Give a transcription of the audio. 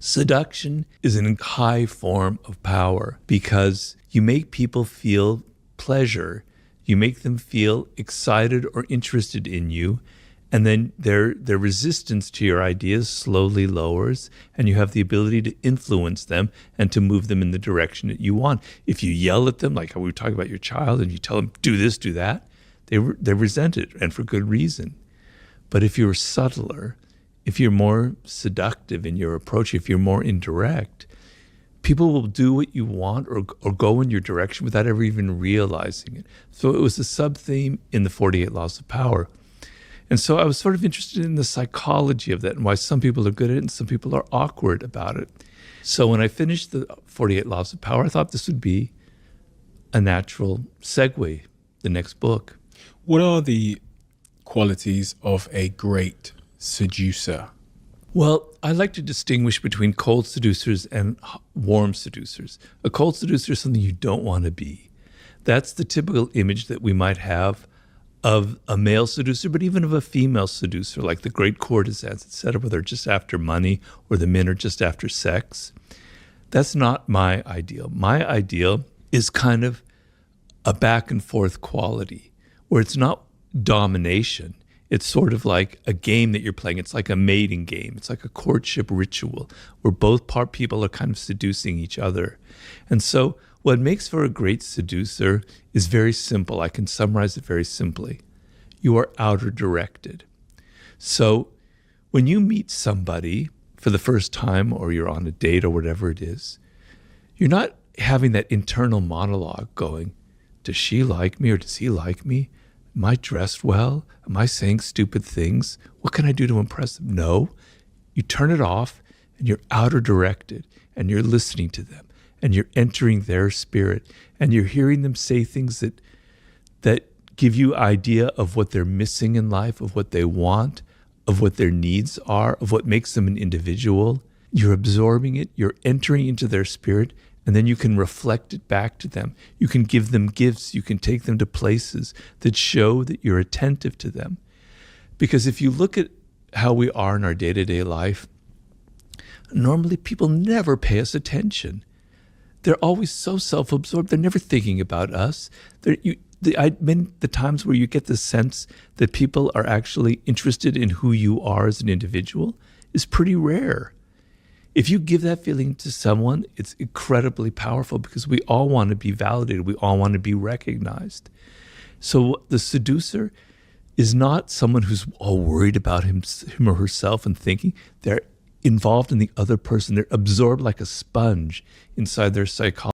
Seduction is a high form of power because you make people feel pleasure. You make them feel excited or interested in you, and then their resistance to your ideas slowly lowers, and you have the ability to influence them and to move them in the direction that you want. If you yell at them, like how we were talking about your child, and you tell them, do this, do that, they resent it, and for good reason. But if you're subtler, if you're more seductive in your approach, if you're more indirect, people will do what you want or go in your direction without ever even realizing it. So it was a sub-theme in the 48 Laws of Power. And so I was sort of interested in the psychology of that and why some people are good at it and some people are awkward about it. So when I finished the 48 Laws of Power, I thought this would be a natural segue, the next book. What are the qualities of a great seducer? Well, I like to distinguish between cold seducers and warm seducers. A cold seducer is something you don't want to be. That's the typical image that we might have of a male seducer, but even of a female seducer, like the great courtesans, etc., where they're just after money or the men are just after sex. That's not my ideal. My ideal is kind of a back and forth quality where it's not domination. It's sort of like a game that you're playing. It's like a mating game. It's like a courtship ritual where both people are kind of seducing each other. And so what makes for a great seducer is very simple. I can summarize it very simply. You are outer directed. So when you meet somebody for the first time or you're on a date or whatever it is, you're not having that internal monologue going, does she like me or does he like me? Am I dressed well? Am I saying stupid things? What can I do to impress them? No. You turn it off and you're outer directed and you're listening to them and you're entering their spirit and you're hearing them say things that give you idea of what they're missing in life, of what they want, of what their needs are, of what makes them an individual. You're absorbing it, you're entering into their spirit, and then you can reflect it back to them. You can give them gifts. You can take them to places that show that you're attentive to them. Because if you look at how we are in our day-to-day life, normally people never pay us attention. They're always so self-absorbed. They're never thinking about us. The times where you get the sense that people are actually interested in who you are as an individual is pretty rare. If you give that feeling to someone, it's incredibly powerful because we all want to be validated. We all want to be recognized. So the seducer is not someone who's all worried about him or herself and thinking. They're involved in the other person. They're absorbed like a sponge inside their psychology.